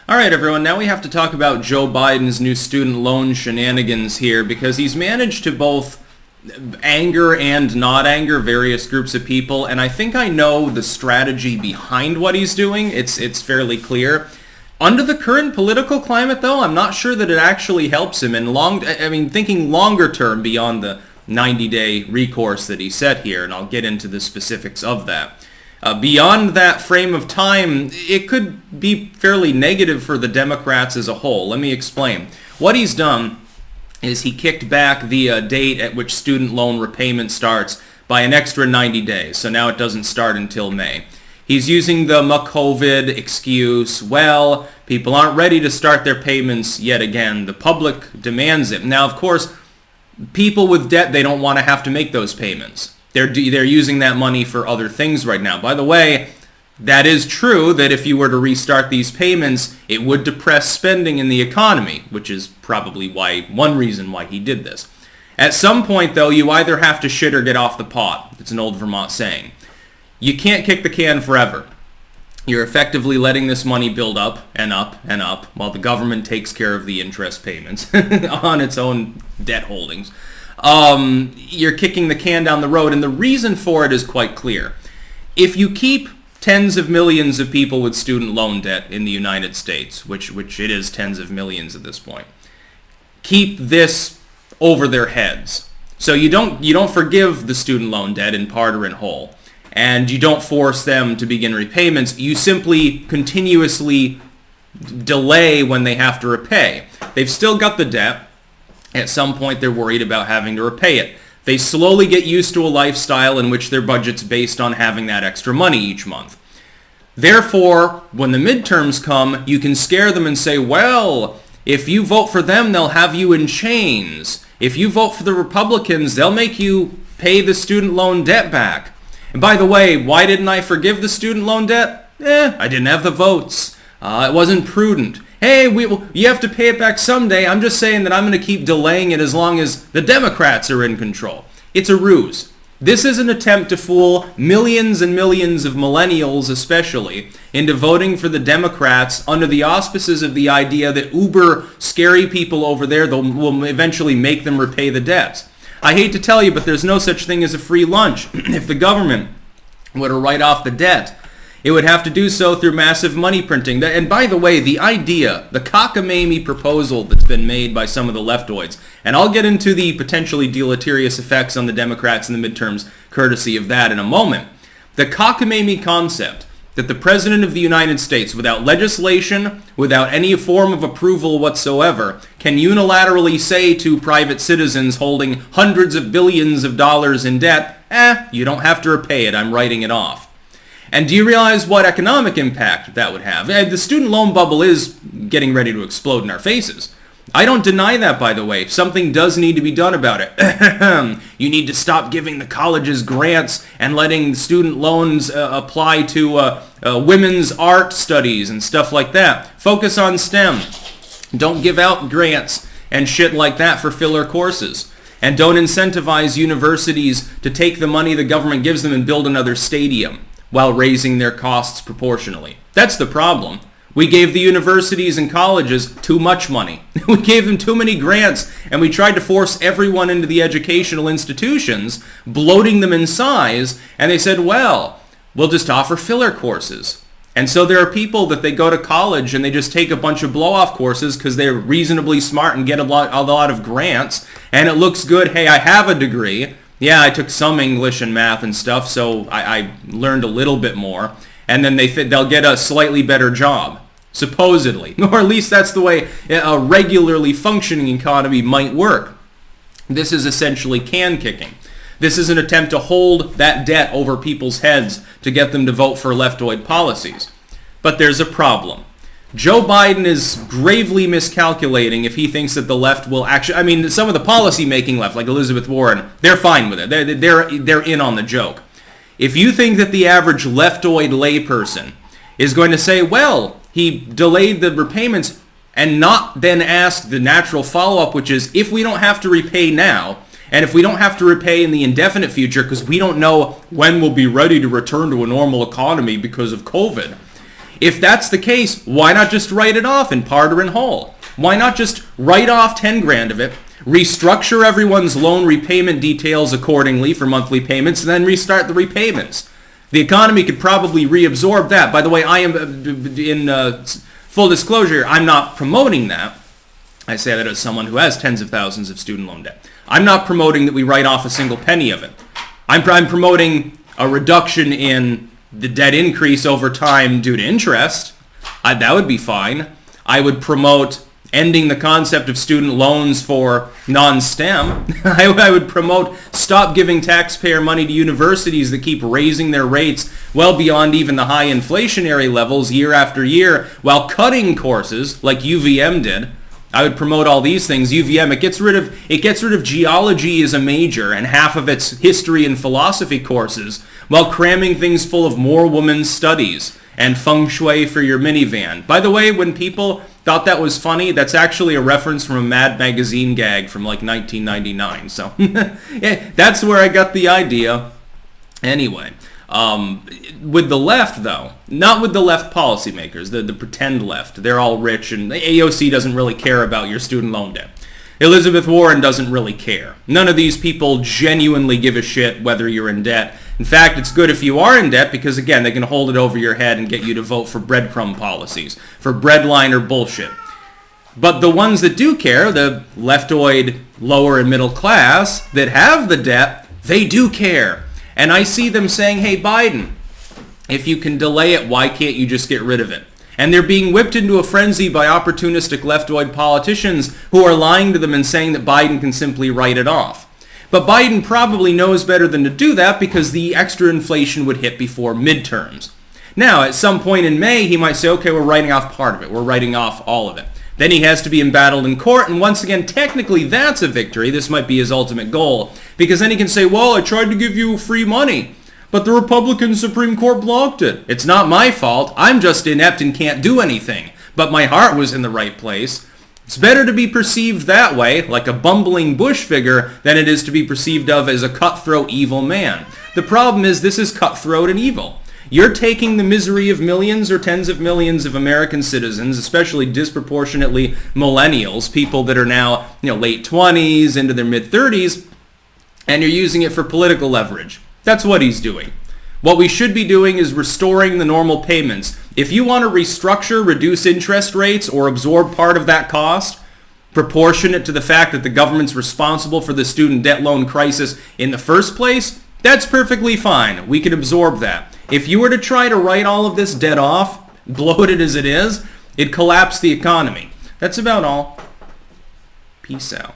All right, everyone, now we have to talk about Joe Biden's new student loan shenanigans here because he's managed to both anger and not anger various groups of people, and I think I know the strategy behind what he's doing. It's fairly clear. Under the current political climate, though, I'm not sure that it actually helps him. And thinking longer term beyond the 90-day recourse that he set here, and I'll get into the specifics of that. Beyond that frame of time, it could be fairly negative for the Democrats as a whole. Let me explain. What he's done is he kicked back the date at which student loan repayment starts by an extra 90 days. So now it doesn't start until May. He's using the COVID excuse, well, people aren't ready to start their payments yet again. The public demands it. Now, of course, people with debt, they don't want to have to make those payments. They're using that money for other things right now. By the way, that is true that if you were to restart these payments, it would depress spending in the economy, which is probably one reason why he did this. At some point, though, you either have to shit or get off the pot. It's an old Vermont saying. You can't kick the can forever. You're effectively letting this money build up and up and up while the government takes care of the interest payments on its own debt holdings. You're kicking the can down the road, and the reason for it is quite clear. If you keep tens of millions of people with student loan debt in the United States, which it is tens of millions at this point, keep this over their heads. So you don't forgive the student loan debt in part or in whole, and you don't force them to begin repayments. You simply continuously delay when they have to repay. They've still got the debt. At some point, they're worried about having to repay it. They slowly get used to a lifestyle in which their budget's based on having that extra money each month. Therefore, when the midterms come, you can scare them and say, well, if you vote for them, they'll have you in chains. If you vote for the Republicans, they'll make you pay the student loan debt back. And by the way, why didn't I forgive the student loan debt? I didn't have the votes. It wasn't prudent. Hey, you have to pay it back someday. I'm just saying that I'm going to keep delaying it as long as the Democrats are in control. It's a ruse. This is an attempt to fool millions and millions of millennials especially into voting for the Democrats under the auspices of the idea that uber scary people over there will eventually make them repay the debts. I hate to tell you, but there's no such thing as a free lunch. If the government were to write off the debt, it would have to do so through massive money printing. And by the way, the idea, the cockamamie proposal that's been made by some of the leftoids, and I'll get into the potentially deleterious effects on the Democrats in the midterms courtesy of that in a moment. The cockamamie concept that the President of the United States, without legislation, without any form of approval whatsoever, can unilaterally say to private citizens holding hundreds of billions of dollars in debt, you don't have to repay it, I'm writing it off. And do you realize what economic impact that would have? The student loan bubble is getting ready to explode in our faces. I don't deny that, by the way. Something does need to be done about it. You need to stop giving the colleges grants and letting student loans apply to women's art studies and stuff like that. Focus on STEM. Don't give out grants and shit like that for filler courses. And don't incentivize universities to take the money the government gives them and build another stadium while raising their costs proportionally. That's the problem. We gave the universities and colleges too much money. We gave them too many grants, and we tried to force everyone into the educational institutions, bloating them in size, and they said, well, we'll just offer filler courses. And so there are people that they go to college and they just take a bunch of blow-off courses because they're reasonably smart and get a lot of grants, and it looks good, hey, I have a degree. Yeah, I took some English and math and stuff, so I learned a little bit more. And then they'll get a slightly better job, supposedly. Or at least that's the way a regularly functioning economy might work. This is essentially can kicking. This is an attempt to hold that debt over people's heads to get them to vote for leftoid policies. But there's a problem. Joe Biden is gravely miscalculating if he thinks that the left will actually... some of the policy-making left, like Elizabeth Warren, they're fine with it. They're in on the joke. If you think that the average leftoid layperson is going to say, well, he delayed the repayments and not then ask the natural follow-up, which is, if we don't have to repay now, and if we don't have to repay in the indefinite future because we don't know when we'll be ready to return to a normal economy because of COVID, If that's the case, why not just write it off in part or in whole? Why not just write off 10 grand of it, restructure everyone's loan repayment details accordingly for monthly payments, and then restart the repayments? The economy could probably reabsorb that. By the way, I am, in full disclosure, I'm not promoting that. I say that as someone who has tens of thousands of student loan debt. I'm not promoting that we write off a single penny of it. I'm promoting a reduction in the debt increase over time due to interest. That would be fine. I would promote ending the concept of student loans for non-STEM. I would promote stop giving taxpayer money to universities that keep raising their rates well beyond even the high inflationary levels year after year while cutting courses like UVM did. I would promote all these things. UVM, it gets rid of geology as a major and half of its history and philosophy courses while cramming things full of more women's studies and feng shui for your minivan. By the way, when people thought that was funny, that's actually a reference from a Mad Magazine gag from like 1999. So yeah, that's where I got the idea. Anyway, with the left, though, not with the left policymakers, the pretend left. They're all rich, and the AOC doesn't really care about your student loan debt. Elizabeth Warren doesn't really care. None of these people genuinely give a shit whether you're in debt. In fact, it's good if you are in debt because, again, they can hold it over your head and get you to vote for breadcrumb policies, for breadliner bullshit. But the ones that do care, the leftoid lower and middle class that have the debt, they do care. And I see them saying, hey, Biden, if you can delay it, why can't you just get rid of it? And they're being whipped into a frenzy by opportunistic leftoid politicians who are lying to them and saying that Biden can simply write it off. But Biden probably knows better than to do that because the extra inflation would hit before midterms. Now, at some point in May, he might say, okay, we're writing off part of it. We're writing off all of it. Then he has to be embattled in court, and once again, technically that's a victory. This might be his ultimate goal, because then he can say, well, I tried to give you free money, but the Republican Supreme Court blocked it. It's not my fault. I'm just inept and can't do anything, but my heart was in the right place. It's better to be perceived that way, like a bumbling Bush figure, than it is to be perceived of as a cutthroat evil man. The problem is this is cutthroat and evil. You're taking the misery of millions or tens of millions of American citizens, especially disproportionately millennials, people that are now, late 20s into their mid-30s, and you're using it for political leverage. That's what he's doing. What we should be doing is restoring the normal payments. If you want to restructure, reduce interest rates, or absorb part of that cost, proportionate to the fact that the government's responsible for the student debt loan crisis in the first place, that's perfectly fine. We can absorb that. If you were to try to write all of this debt off, bloated as it is, it'd collapse the economy. That's about all. Peace out.